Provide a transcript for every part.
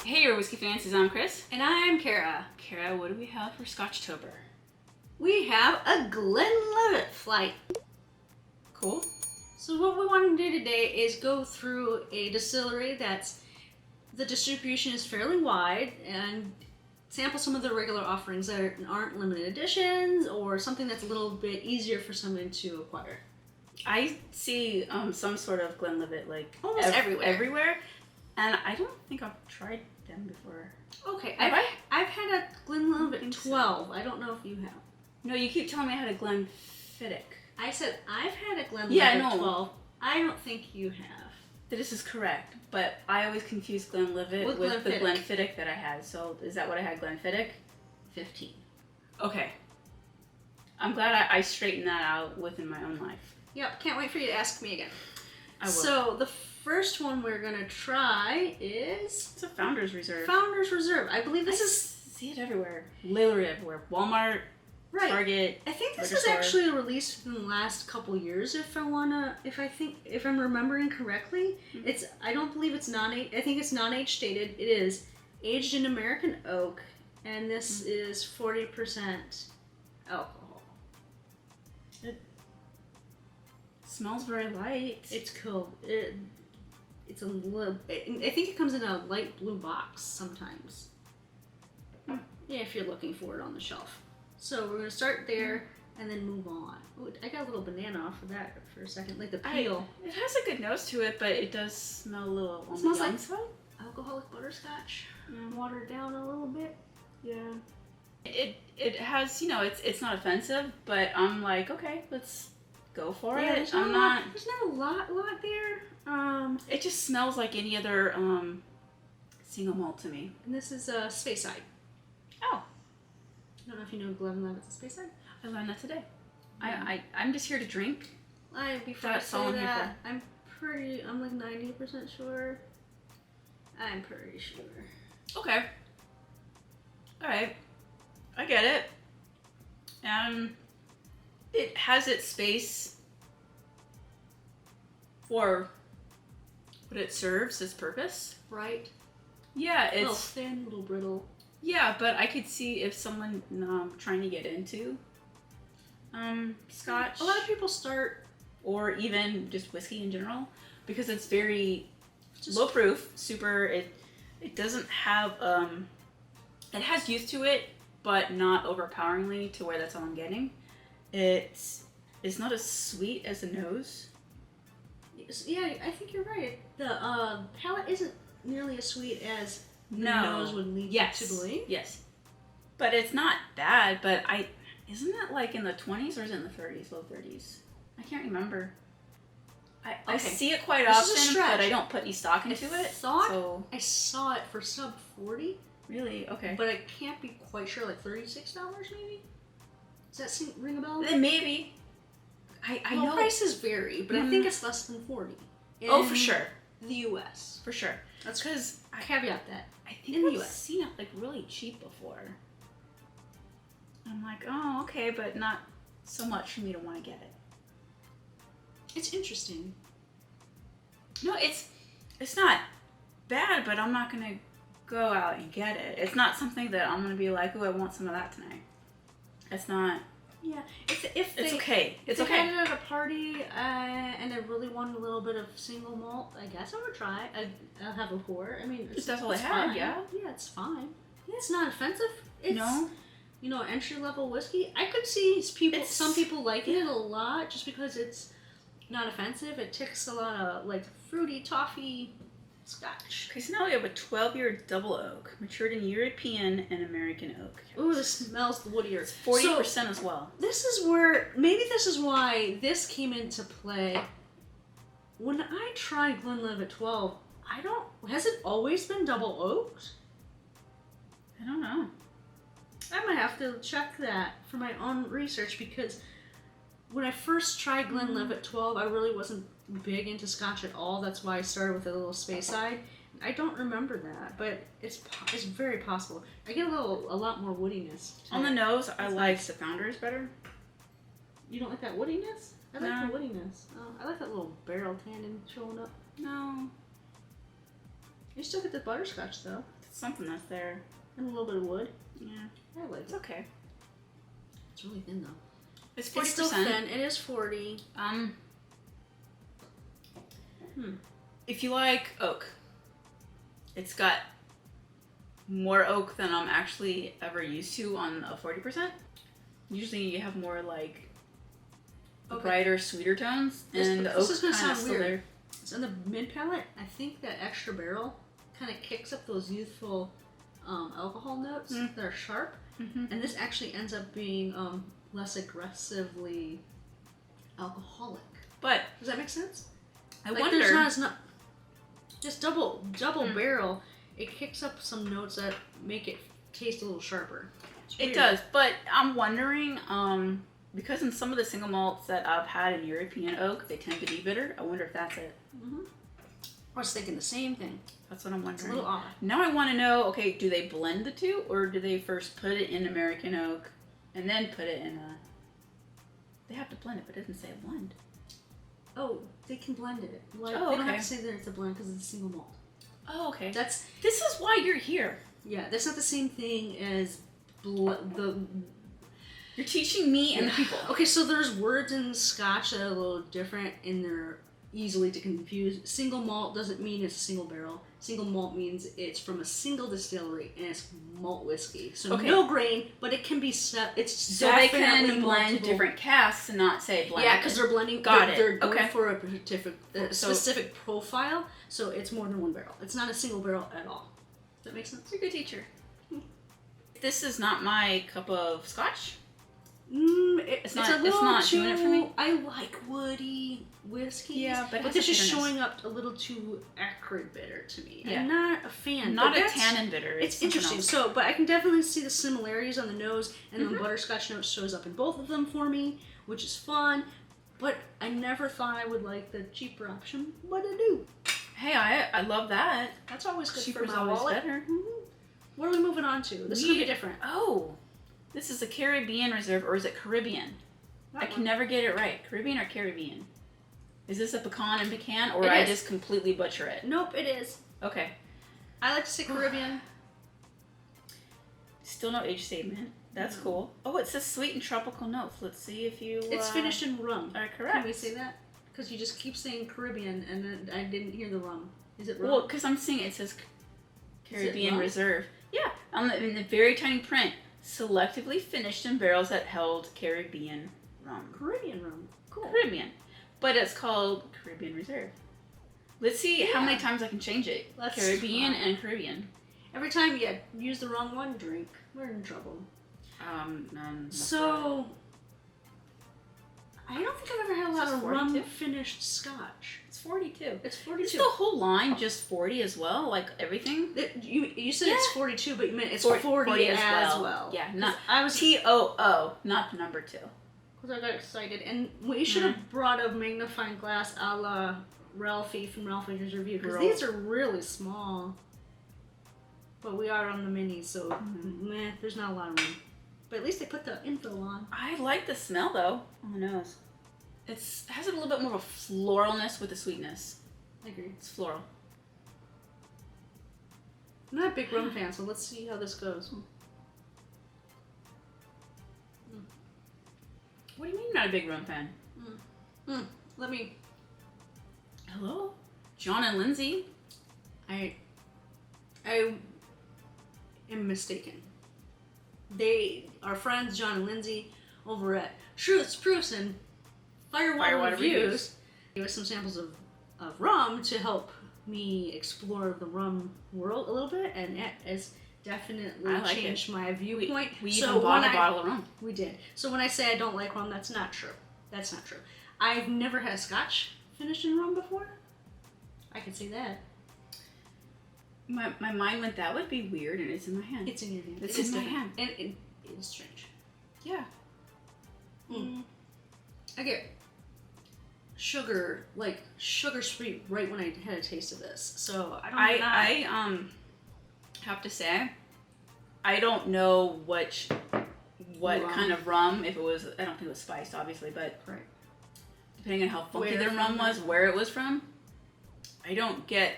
Hey, your whiskey fancies. I'm Chris. And I'm Kara. Kara, what do we have for Scotchtober? We have a Glenlivet Flight. Cool. So what we want to do today is go through a distillery the distribution is fairly wide and sample some of the regular offerings that aren't limited editions or something that's a little bit easier for someone to acquire. I see some sort of Glenlivet like Almost everywhere. And I don't think I've tried them before. Okay, Have I? I've had a Glenlivet 12. I don't know if you have. No, you keep telling me I had a Glenfiddich. I said I've had a Glenlivet 12. I don't think you have. This is correct, but I always confuse Glenlivet with the Glenfiddich that I had. So is that what I had, Glenfiddich? 15. Okay. I'm glad I straightened that out within my own life. Yep, can't wait for you to ask me again. I will. So the first one we're gonna try is... It's a Founder's Reserve. Founder's Reserve. I believe this is... see it everywhere. Literally everywhere. Walmart, right. Target. I think this was actually released in the last couple years. If I'm remembering correctly, Mm-hmm. I don't believe it's non-age. I think it's non-age stated. It is aged in American oak, and this is 40% alcohol. It smells very light. It's cool. It's a little. I think it comes in a light blue box sometimes. Yeah, if you're looking for it on the shelf. So we're gonna start there and then move on. Ooh, I got a little banana off of that for a second, like the peel. It has a good nose to it, but it does smell a little. It smells like alcoholic butterscotch, watered down a little bit. Yeah. It has, it's not offensive, but I'm like, okay, let's go for it. There's not a lot there. It just smells like any other single malt to me. And this is a Speyside. Oh. I don't know if you know Glenlivet's a Speyside. I learned that today. I'm just here to drink. Before I say that, I'm like 90% sure. I'm pretty sure. Okay. Alright. I get it. It has its space for what it serves, its purpose. Right? Yeah, it's... a little thin, a little brittle. Yeah, but I could see if someone trying to get into Scotch. A lot of people start... or even just whiskey in general, because it's very low proof, super... It doesn't have... it has youth to it, but not overpoweringly to where that's all I'm getting. It's not as sweet as the nose. Yeah, I think you're right. The palate isn't nearly as sweet as the nose would lead you to believe. Yes. But it's not bad, but isn't that like in the 20s or is it in the 30s, low 30s? I can't remember. I see it quite often, but I don't put any stock into it. I saw it for sub 40. Really? Okay. But I can't be quite sure, like $36 maybe? Does that ring a bell? Then maybe. I know prices vary, but I think it's less than 40. Oh, for sure. The US. For sure. That's because I caveat that. I think I've seen it like really cheap before. I'm like, oh, okay, but not so much for me to want to get it. It's interesting. No, it's not bad, but I'm not gonna go out and get it. It's not something that I'm gonna be like, oh, I want some of that tonight. It's not. Yeah, it's okay. It's okay. If I had it at a party and I really wanted a little bit of single malt, I guess I would try. I'll have a pour. I mean, that's all I had. Fine. Yeah. Yeah, it's fine. Yeah, it's not offensive. It's, no. Entry level whiskey. I could see some people liking it a lot just because it's not offensive. It ticks a lot of like fruity toffee Scotch. Okay, so now we have a 12-year double oak, matured in European and American oak. Ooh, this smells woodier. It's 40% as well. This is why this came into play. When I tried Glenlivet 12, has it always been double oaked? I don't know. I might have to check that for my own research because when I first tried Glenlivet 12, I really wasn't big into Scotch at all. That's why I started with a little Speyside. I don't remember that, but it's very possible. I get a lot more woodiness. On the nose, I like the Founders better. You don't like that woodiness? I like the woodiness. I like that little barrel tannin showing up. No. You still get the butterscotch though. something that's there. And a little bit of wood. Yeah. I like It's it. okay. It's really thin though. It's 40%. It's still thin. It is 40. If you like oak, it's got more oak than I'm actually ever used to on a 40%. Usually you have more like the brighter, sweeter tones, and the oak is gonna kind of sound still weird. there. So in the mid palate, I think that extra barrel kind of kicks up those youthful alcohol notes that are sharp, and this actually ends up being less aggressively alcoholic. But Does that make sense? I Like wonder. there's not as not just double barrel. It kicks up some notes that make it taste a little sharper. It does, but I'm wondering, because in some of the single malts that I've had in European oak, they tend to be bitter. I wonder if that's it. I was thinking the same thing. That's what I'm It's a wondering. little odd. Now I want to know, okay, do they blend the two, or do they first put it in American oak and then put it in a... They have to blend it, but it doesn't say a blend. Oh, they can blend it. Like, Oh, they don't okay. have to say that it's a blend because it's a single malt. Oh, okay. That's This is why you're here. yeah. That's not the same thing as the. You're teaching me and the people. Okay, so there's words in Scotch that are a little different, and they're easily to confuse. Single malt doesn't mean it's a single barrel. Single malt means it's from a single distillery, and it's malt whiskey. So no grain, but it can be it's So they can blend multiple. different casks and not say blend. Yeah, because they're blending. Got it. They're going Okay. for a specific profile, so it's more than one barrel. It's not a single barrel at all. Does that make sense? You're a good teacher. This is not my cup of Scotch. It's not- a it's little not too. doing it for me. I like woody whiskeys. Yeah, but it has this a is bitterness. showing up a little too acrid bitter to me. Yeah. I'm not a fan. Not but a that's- tannin bitter. It's something interesting. else. So, but I can definitely see the similarities on the nose, and the butterscotch note shows up in both of them for me, which is fun. But I never thought I would like the cheaper option, but I do. Hey, I love that. That's always good Cheaper for is my always wallet. better. What are we moving on to? This is gonna be different. Oh, this is a Caribbean Reserve, or is it Caribbean? I can never get it right. Caribbean or Caribbean? Is this a pecan and pecan, or It I is. just completely butcher it? Nope, it is. Okay. I like to say Caribbean. Still no age statement. That's cool. Oh, it says sweet and tropical notes. Let's see if you. It's finished in rum. Are correct. Can we say that? Because you just keep saying Caribbean, and then I didn't hear the rum. Is it rum? Well, because I'm seeing it says Caribbean rum? Reserve. Yeah, in the very tiny print. Selectively finished in barrels that held Caribbean rum. Caribbean rum. Cool. Caribbean. But it's called Caribbean Reserve. Let's see how many times I can change it. Let's Caribbean try. and Caribbean. Every time you use the wrong one, drink. We're in trouble. So, I don't think I've ever had a lot Is of this rum 42? finished Scotch. It's 42. It's Is 42. the whole line just 40 as well? Like everything? You said it's 42, but you meant it's 40, 40 as as well. well. Yeah, not I was TOO, not the number 2. because I got excited, and we should have brought a magnifying glass a la Ralphie from Ralphie's review, because these are really small. But we are on the mini, so meh, there's not a lot of room. But at least they put the info on. I like the smell though on the nose. It has a little bit more of a floralness with the sweetness. I agree. It's floral. I'm not a big rum fan, so let's see how this goes. What do you mean you're not a big rum fan? Let me. Hello? John and Lindsay? I am mistaken. They are friends, John and Lindsay, over at Truths, Proofs, and Firewater Reviews. Gave us some samples of rum to help me explore the rum world a little bit, and it has definitely I like changed my viewpoint. We So even bought when a bottle of rum. We did. So when I say I don't like rum, that's not true. That's not true. I've never had a Scotch finished in rum before. I can say that. My mind went, that would be weird, and it's in my hand. It's in your hand. It's It is in my different. hand. And it is strange. Yeah. I get sugar, like sugar sweet, right when I had a taste of this. So I don't know. I have to say, I don't know what Rum. kind of rum, if it was, I don't think it was spiced, obviously, but Right. depending on how funky Where the rum from. was, where it was from, I don't get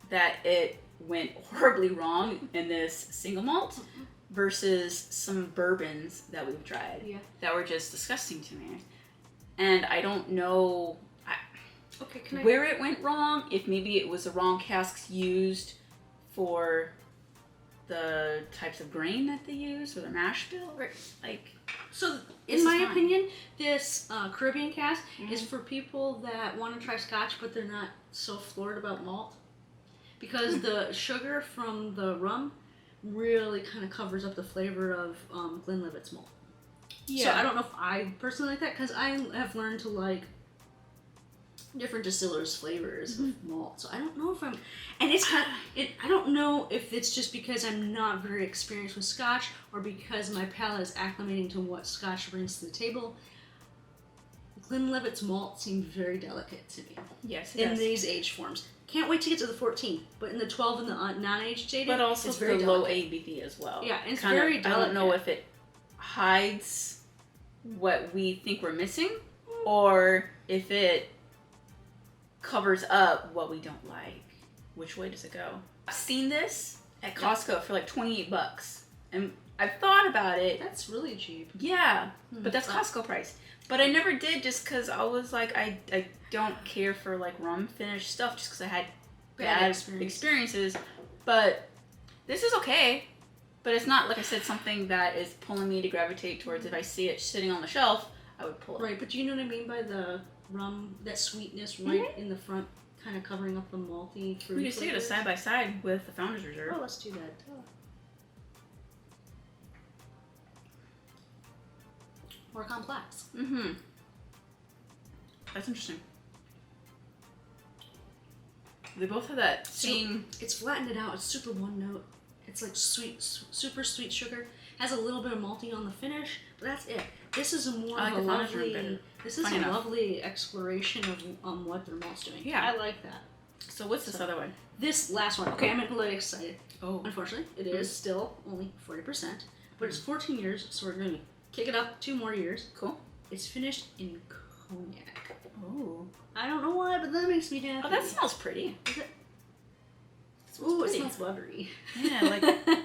that it went horribly wrong in this single malt versus some bourbons that we've tried that were just disgusting to me. And I don't know where it went wrong, if maybe it was the wrong casks used for the types of grain that they use or the mash bill, or like. So, in my opinion, this Caribbean cask is for people that want to try Scotch, but they're not so floored about malt, because the sugar from the rum really kind of covers up the flavor of Glenlivet's malt. Yeah. So I don't know if I personally like that, because I have learned to like different distillers' flavors of malt. So I don't know if I'm, and it's kind of, I don't know if it's just because I'm not very experienced with Scotch, or because my palate is acclimating to what Scotch brings to the table. Glenlivet's malt seemed very delicate to me. Yes, in these age forms. Can't wait to get to the 14, but in the 12 and the non-aged jaded, but also it's very the delicate. low ABV as well. Yeah, it's very delicate. I don't know if it hides what we think we're missing, or if it covers up what we don't like. Which way does it go? I've seen this at Costco for like $28, and I've thought about it. That's really cheap. Yeah, but that's Costco price. But I never did, just because I was like, I don't care for like rum finished stuff, just because I had bad experiences. But this is okay. But it's not, like I said, something that is pulling me to gravitate towards. If I see it sitting on the shelf, I would pull it. Right, but do you know what I mean by the rum, that sweetness right in the front, kind of covering up the malty fruit? We can see it side by side with the Founder's Reserve. Oh, let's do that. Oh. More complex. Mm-hmm. That's interesting. They both have that same... It's flattened it out. It's super one note. It's like sweet, super sweet sugar. Has a little bit of malty on the finish, but that's it. This is a more of a lovely... This is a lovely exploration of what their malt's doing. Yeah. I like that. So what's this other one? This last one. Okay, I'm a little excited. Oh. Unfortunately, it is still only 40%, but it's 14 years, so we're going to kick it up 2 more years. Cool. It's finished in cognac. Oh. I don't know why, but that makes me happy. Oh, that smells pretty. Is it? Ooh, it smells buttery. Yeah, like... it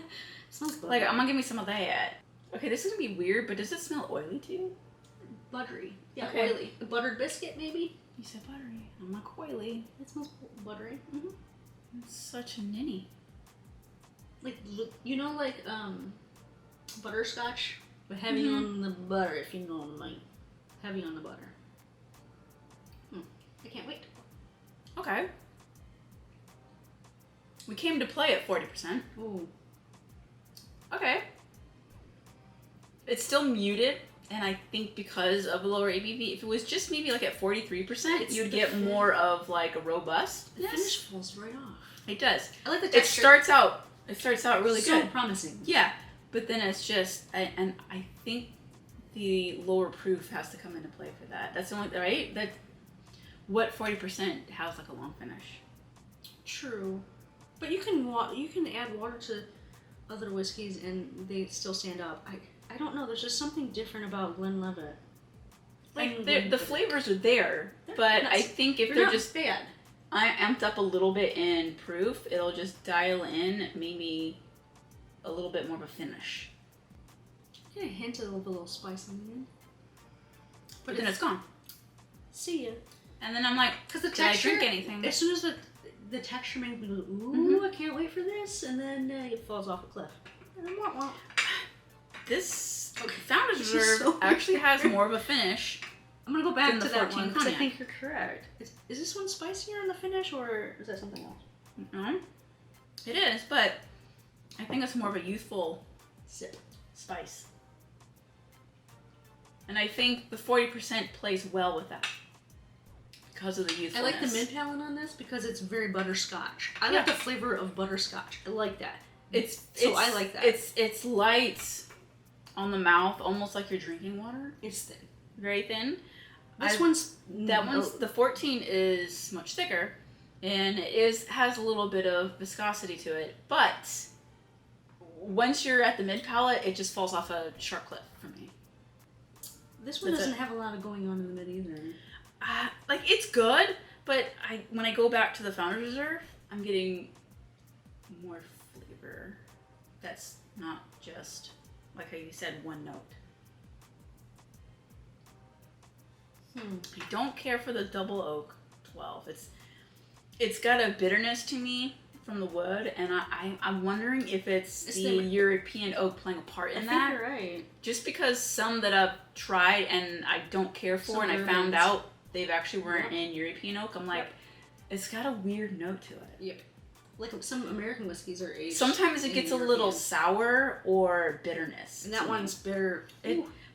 smells buttery. Like, I'm gonna give me some of that. Okay, this is gonna be weird, but does it smell oily to you? Buttery. Yeah, okay. Oily. A buttered biscuit, maybe? You said buttery. I'm like oily. It smells buttery. Mm-hmm. It's such a ninny. Like, you know, like, butterscotch? But heavy on the butter, if you know what I mean. Heavy on the butter. I can't wait. Okay. We came to play at 40%. Ooh. Okay. It's still muted, and I think because of the lower ABV, if it was just maybe like at 43%, you'd get more of like a robust. The finish falls right off. It does. I like the texture. It starts out really so good. Promising. Yeah, but then it's just, and I think the lower proof has to come into play for that. That's the only, right? That what 40% has like a long finish. True. But you can add water to other whiskeys and they still stand up. I don't know. There's just something different about Glenlivet. Like the flavors are there, but I think if they're just bad, I amped up a little bit in proof, it'll just dial in maybe a little bit more of a finish. Get a hint of a little spice on the end, but then it's gone. See ya. And then I'm like, because the texture, did I drink anything? As soon as the texture made me go, ooh, I can't wait for this, and then it falls off a cliff. And then wah. This Founder's Reserve actually has more of a finish. I'm gonna go back to that one because I cognac. think you're correct. Is this one spicier in the finish, or is that something else? No, it is, but I think it's more of a youthful spice. And I think the 40% plays well with that because of the youthfulness. I like the mid palate on this because it's very butterscotch. I like the flavor of butterscotch. I like that. I like that. It's light on the mouth, almost like you're drinking water. It's thin, very thin. The 14 is much thicker, and it has a little bit of viscosity to it. But once you're at the mid palate, it just falls off a sharp cliff for me. This one doesn't have a lot of going on in the mid either. Like it's good, but when I go back to the Founder's Reserve, I'm getting more flavor. That's not just, like how you said, one note. I don't care for the double oak 12. It's got a bitterness to me from the wood, and I'm wondering if it's the European oak playing a part in that. I think you're right. Just because some that I've tried and I don't care for, and I found out they've actually weren't in European oak, I'm like, it's got a weird note to it. Yep. Like some American whiskeys are aged. Sometimes it gets a little sour or bitterness. And that one's bitter.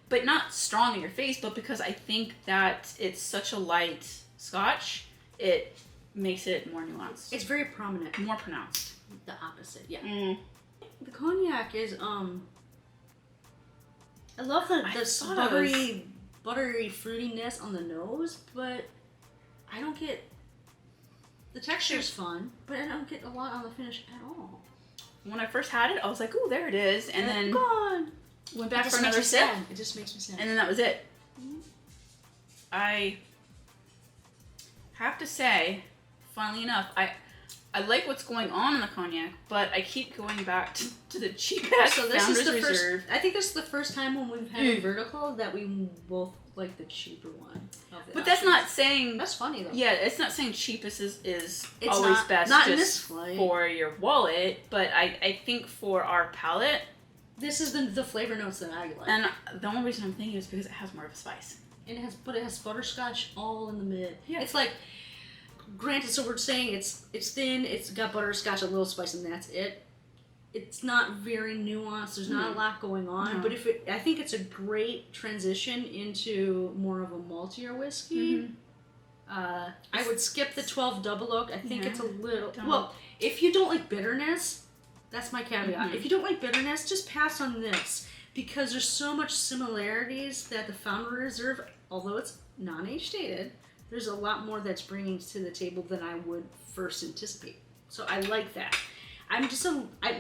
But not strong in your face, but because I think that it's such a light Scotch, it makes it more nuanced. It's very prominent. More pronounced. The opposite, yeah. The cognac is, I love the buttery fruitiness on the nose, but I don't get, the texture's fun, but I don't get a lot on the finish at all. When I first had it, I was like, ooh, there it is. And then gone. Went back for another sip. It just makes me sad. And then that was it. I have to say, funnily enough, I like what's going on in the cognac, but I keep going back to the cheap ass Founders Reserve. I think this is the first time when we've had a vertical that we both like the cheaper one. But that's not saying... That's funny though. Yeah, it's not saying cheapest is it's always best not just in this flight. For your wallet, but I think for our palate... This is the flavor notes that I like. And the only reason I'm thinking is because it has more of a spice. And it has butterscotch all in the mid. Yeah. It's like, granted, so we're saying it's thin, it's got butterscotch, a little spice, and that's it. It's not very nuanced. There's not a lot going on. No. But I think it's a great transition into more of a maltier whiskey. I would skip the 12 double oak. I think it's a little... Well, if you don't like bitterness... That's my caveat. If you don't like bitterness, just pass on this. Because there's so much similarities that the Founder Reserve, although it's non-age dated, there's a lot more that's bringing to the table than I would first anticipate. So I like that.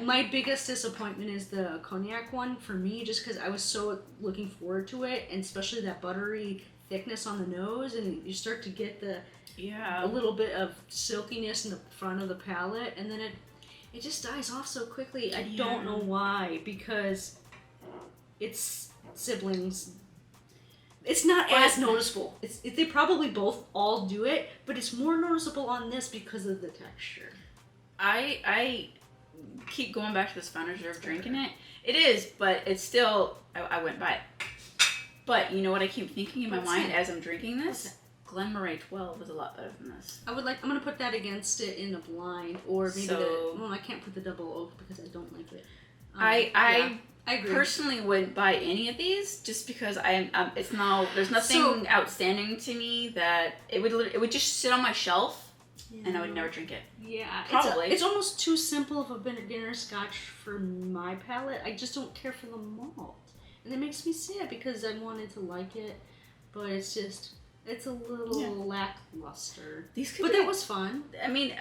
My biggest disappointment is the cognac one for me, just because I was so looking forward to it, and especially that buttery thickness on the nose, and you start to get a little bit of silkiness in the front of the palate, and then it just dies off so quickly. I don't know why, because it's siblings. It's not as noticeable. They probably both all do it, but it's more noticeable on this because of the texture. I keep going back to this Founders Reserve drinking it. It is, but it's still, I went by it. But you know what I keep thinking in my mind as I'm drinking this? Glenmorangie 12 is a lot better than this. I'm gonna put that against it in a blind, or maybe I can't put the double oak because I don't like it. I agree. Personally wouldn't buy any of these just because there's nothing outstanding to me that it would just sit on my shelf and I would never drink it. Yeah, probably. It's almost too simple of a beginner Scotch for my palate. I just don't care for the malt, and it makes me sad because I wanted to like it, but it's just. It's a little lackluster. But that was fun. I mean,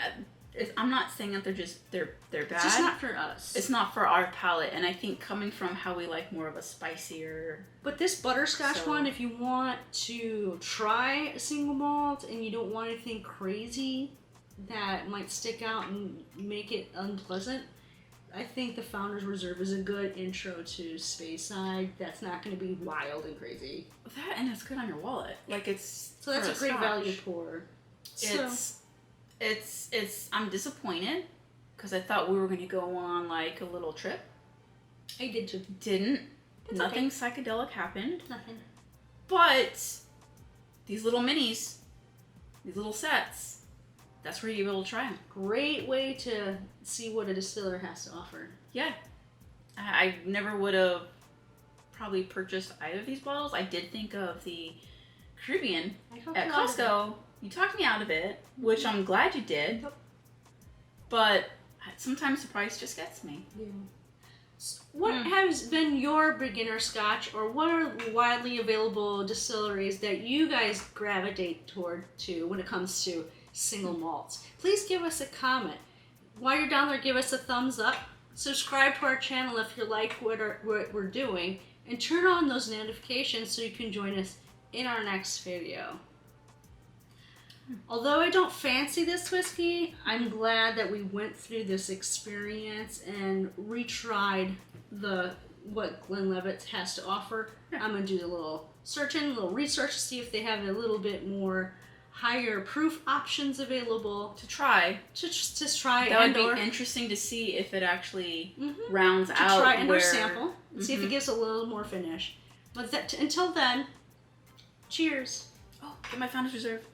I'm not saying that they're bad. It's just not for us. It's not for our palate, and I think coming from how we like more of a spicier. But this butterscotch one, if you want to try a single malt and you don't want anything crazy that might stick out and make it unpleasant, I think the Founders Reserve is a good intro to Speyside. That's not going to be wild and crazy. That, and it's good on your wallet. Like so that's a great Scotch. Value pour. It's. I'm disappointed because I thought we were going to go on like a little trip. I did too. Didn't. Nothing psychedelic happened. Nothing. But these little minis, these little sets. That's where you're able to try them. Great way to see what a distiller has to offer. Yeah. I never would have probably purchased either of these bottles. I did think of the Caribbean at Costco. You talked me out of it, which I'm glad you did. But sometimes the price just gets me. Yeah. What has been your beginner Scotch, or what are widely available distilleries that you guys gravitate to when it comes to single malts? Please give us a comment. While you're down there, give us a thumbs up. Subscribe to our channel if you like what we're doing, and turn on those notifications so you can join us in our next video. Although I don't fancy this whiskey, I'm glad that we went through this experience and retried what Glenlivet has to offer. Yeah. I'm going to do a little searching, a little research to see if they have a little bit more higher proof options available To try. to just try. That would be interesting to see if it actually rounds to out try and where... sample and see if it gives a little more finish. But until then, cheers. Oh, get my Founder's Reserve.